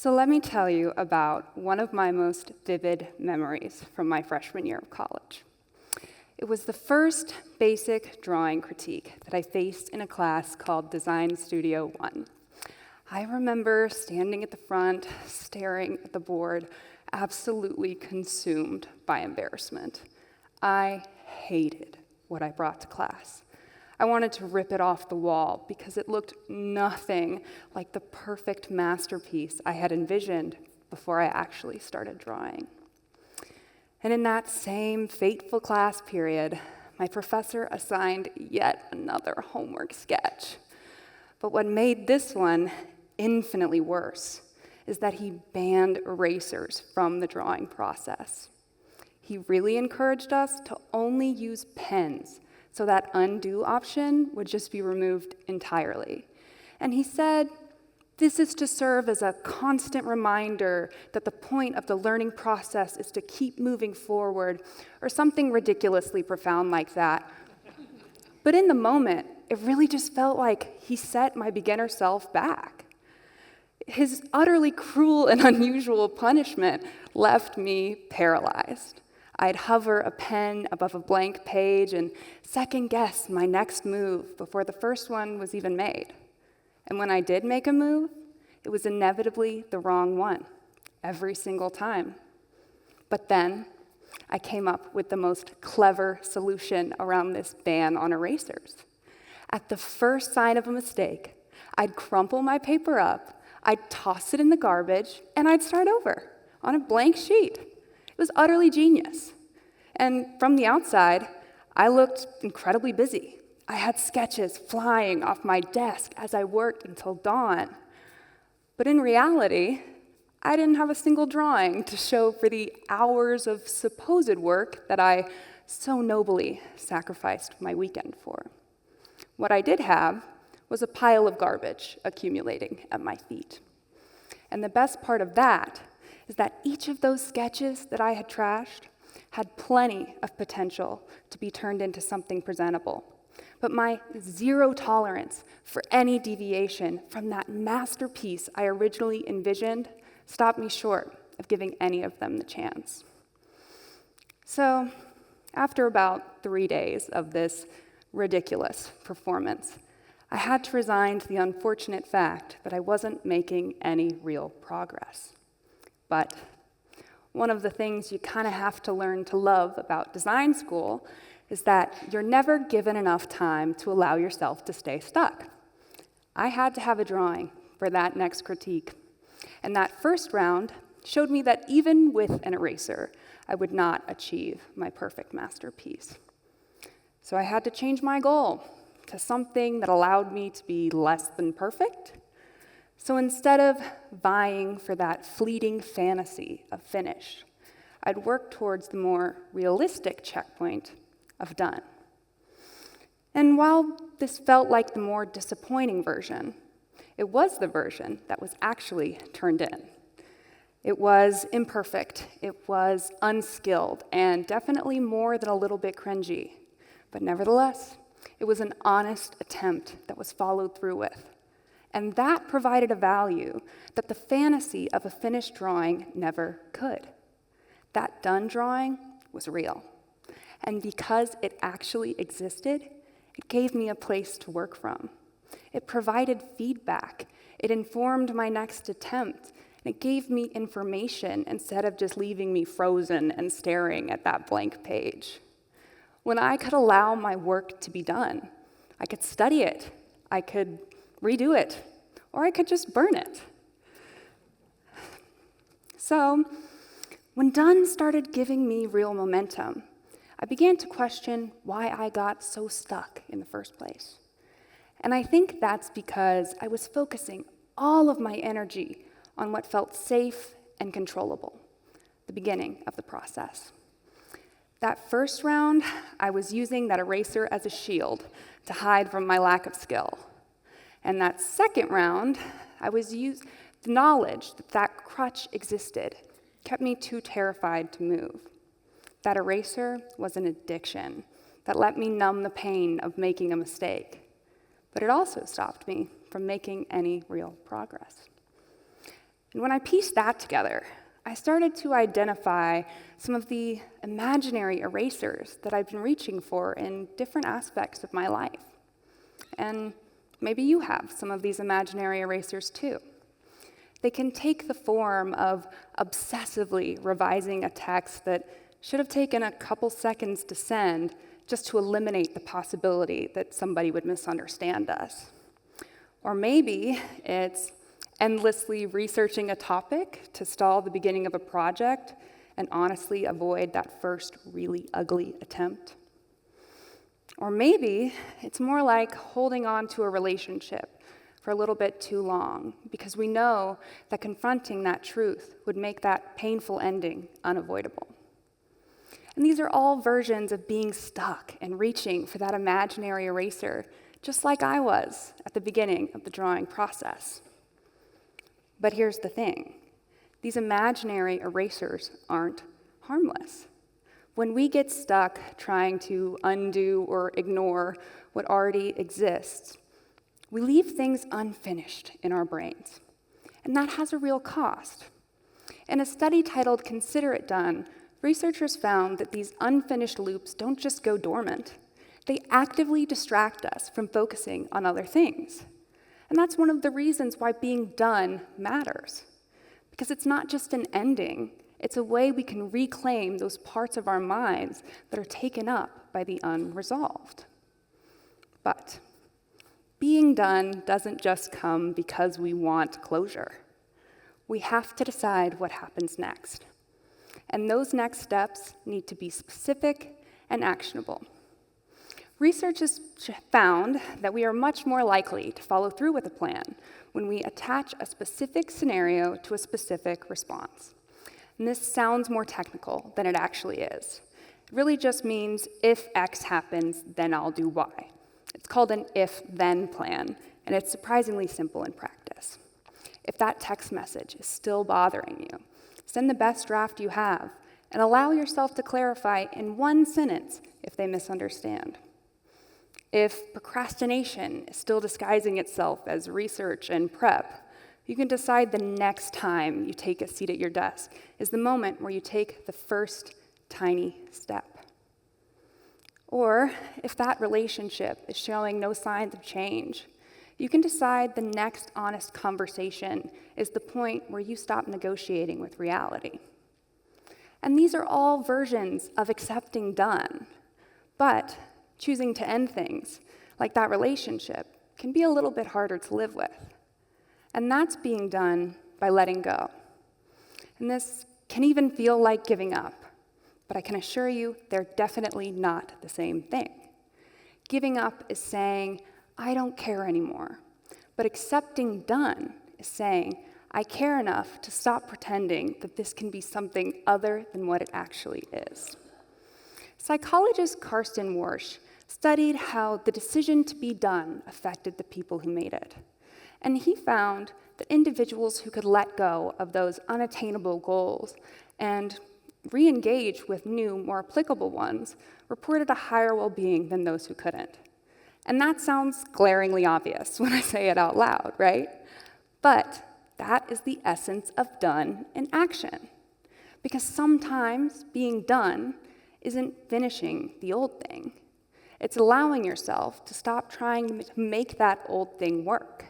So let me tell you about one of my most vivid memories from my freshman year of college. It was the first basic drawing critique that I faced in a class called Design Studio 1. I remember standing at the front, staring at the board, absolutely consumed by embarrassment. I hated what I brought to class. I wanted to rip it off the wall because it looked nothing like the perfect masterpiece I had envisioned before I actually started drawing. And in that same fateful class period, my professor assigned yet another homework sketch. But what made this one infinitely worse is that he banned erasers from the drawing process. He really encouraged us to only use pens, so that undo option would just be removed entirely. And he said, this is to serve as a constant reminder that the point of the learning process is to keep moving forward, or something ridiculously profound like that. But in the moment, it really just felt like he set my beginner self back. His utterly cruel and unusual punishment left me paralyzed. I'd hover a pen above a blank page and second-guess my next move before the first one was even made. And when I did make a move, it was inevitably the wrong one, every single time. But then, I came up with the most clever solution around this ban on erasers. At the first sign of a mistake, I'd crumple my paper up, I'd toss it in the garbage, and I'd start over on a blank sheet. It was utterly genius. And from the outside, I looked incredibly busy. I had sketches flying off my desk as I worked until dawn. But in reality, I didn't have a single drawing to show for the hours of supposed work that I so nobly sacrificed my weekend for. What I did have was a pile of garbage accumulating at my feet. And the best part of that is that each of those sketches that I had trashed had plenty of potential to be turned into something presentable. But my zero tolerance for any deviation from that masterpiece I originally envisioned stopped me short of giving any of them the chance. So, after about 3 days of this ridiculous performance, I had to resign to the unfortunate fact that I wasn't making any real progress. But one of the things you kind of have to learn to love about design school is that you're never given enough time to allow yourself to stay stuck. I had to have a drawing for that next critique. And that first round showed me that even with an eraser, I would not achieve my perfect masterpiece. So I had to change my goal to something that allowed me to be less than perfect. So instead of vying for that fleeting fantasy of finish, I'd work towards the more realistic checkpoint of done. And while this felt like the more disappointing version, it was the version that was actually turned in. It was imperfect, it was unskilled, and definitely more than a little bit cringy. But nevertheless, it was an honest attempt that was followed through with. And that provided a value that the fantasy of a finished drawing never could. That done drawing was real. And because it actually existed, it gave me a place to work from. It provided feedback. It informed my next attempt. And it gave me information instead of just leaving me frozen and staring at that blank page. When I could allow my work to be done, I could study it, I could redo it, or I could just burn it. So, when done started giving me real momentum, I began to question why I got so stuck in the first place. And I think that's because I was focusing all of my energy on what felt safe and controllable, the beginning of the process. That first round, I was using that eraser as a shield to hide from my lack of skill. And that second round, the knowledge that that crutch existed kept me too terrified to move. That eraser was an addiction that let me numb the pain of making a mistake. But it also stopped me from making any real progress. And when I pieced that together, I started to identify some of the imaginary erasers that I've been reaching for in different aspects of my life. And maybe you have some of these imaginary erasers too. They can take the form of obsessively revising a text that should have taken a couple seconds to send just to eliminate the possibility that somebody would misunderstand us. Or maybe it's endlessly researching a topic to stall the beginning of a project and honestly avoid that first really ugly attempt. Or maybe it's more like holding on to a relationship for a little bit too long because we know that confronting that truth would make that painful ending unavoidable. And these are all versions of being stuck and reaching for that imaginary eraser, just like I was at the beginning of the drawing process. But here's the thing. These imaginary erasers aren't harmless. When we get stuck trying to undo or ignore what already exists, we leave things unfinished in our brains. And that has a real cost. In a study titled Consider It Done, researchers found that these unfinished loops don't just go dormant. They actively distract us from focusing on other things. And that's one of the reasons why being done matters. Because it's not just an ending, it's a way we can reclaim those parts of our minds that are taken up by the unresolved. But being done doesn't just come because we want closure. We have to decide what happens next. And those next steps need to be specific and actionable. Research has found that we are much more likely to follow through with a plan when we attach a specific scenario to a specific response. And this sounds more technical than it actually is. It really just means if X happens, then I'll do Y. It's called an if-then plan, and it's surprisingly simple in practice. If that text message is still bothering you, send the best draft you have and allow yourself to clarify in one sentence if they misunderstand. If procrastination is still disguising itself as research and prep, you can decide the next time you take a seat at your desk is the moment where you take the first tiny step. Or if that relationship is showing no signs of change, you can decide the next honest conversation is the point where you stop negotiating with reality. And these are all versions of accepting done, but choosing to end things, like that relationship, can be a little bit harder to live with. And that's being done by letting go. And this can even feel like giving up, but I can assure you they're definitely not the same thing. Giving up is saying, I don't care anymore. But accepting done is saying, I care enough to stop pretending that this can be something other than what it actually is. Psychologist Karsten Warsh studied how the decision to be done affected the people who made it. And he found that individuals who could let go of those unattainable goals and re-engage with new, more applicable ones reported a higher well-being than those who couldn't. And that sounds glaringly obvious when I say it out loud, right? But that is the essence of done in action. Because sometimes being done isn't finishing the old thing. It's allowing yourself to stop trying to make that old thing work.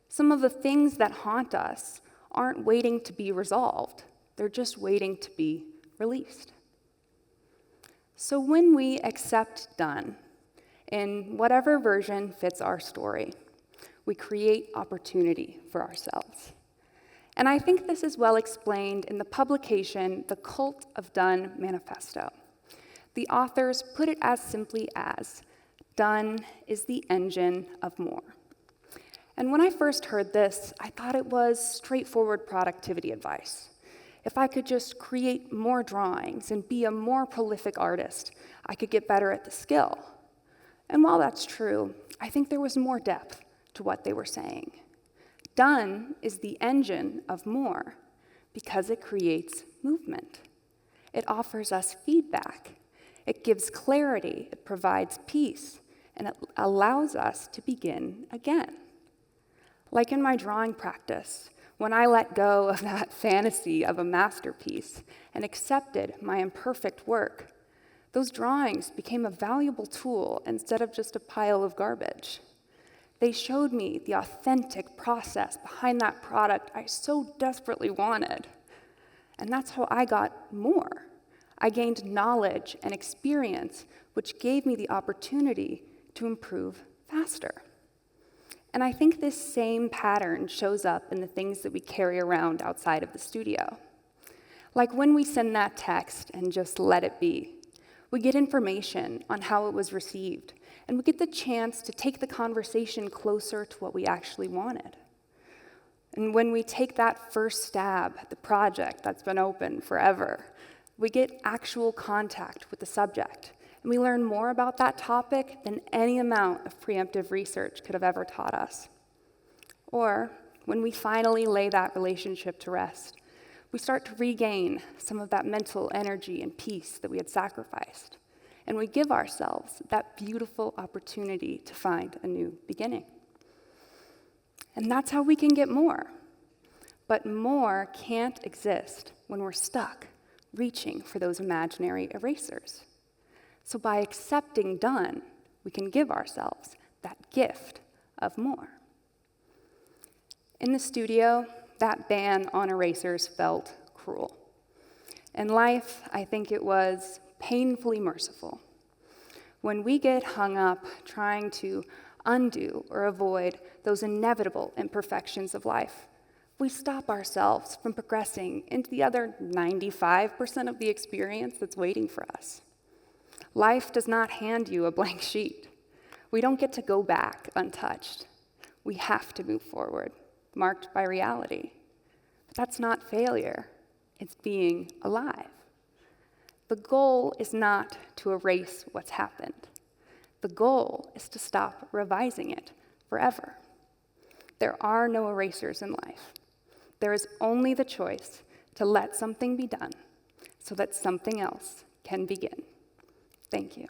Some of the things that haunt us aren't waiting to be resolved. They're just waiting to be released. So when we accept done, in whatever version fits our story, we create opportunity for ourselves. And I think this is well explained in the publication, The Cult of Done Manifesto. The authors put it as simply as, done is the engine of more. And when I first heard this, I thought it was straightforward productivity advice. If I could just create more drawings and be a more prolific artist, I could get better at the skill. And while that's true, I think there was more depth to what they were saying. Done is the engine of more because it creates movement. It offers us feedback. It gives clarity. It provides peace. And it allows us to begin again. Like in my drawing practice, when I let go of that fantasy of a masterpiece and accepted my imperfect work, those drawings became a valuable tool instead of just a pile of garbage. They showed me the authentic process behind that product I so desperately wanted. And that's how I got more. I gained knowledge and experience, which gave me the opportunity to improve faster. And I think this same pattern shows up in the things that we carry around outside of the studio. Like when we send that text and just let it be, we get information on how it was received, and we get the chance to take the conversation closer to what we actually wanted. And when we take that first stab at the project that's been open forever, we get actual contact with the subject, and we learn more about that topic than any amount of preemptive research could have ever taught us. Or when we finally lay that relationship to rest, we start to regain some of that mental energy and peace that we had sacrificed, and we give ourselves that beautiful opportunity to find a new beginning. And that's how we can get more. But more can't exist when we're stuck reaching for those imaginary erasers. So by accepting done, we can give ourselves that gift of more. In the studio, that ban on erasers felt cruel. In life, I think it was painfully merciful. When we get hung up trying to undo or avoid those inevitable imperfections of life, we stop ourselves from progressing into the other 95% of the experience that's waiting for us. Life does not hand you a blank sheet. We don't get to go back untouched. We have to move forward, marked by reality. But that's not failure. It's being alive. The goal is not to erase what's happened. The goal is to stop revising it forever. There are no erasers in life. There is only the choice to let something be done so that something else can begin. Thank you.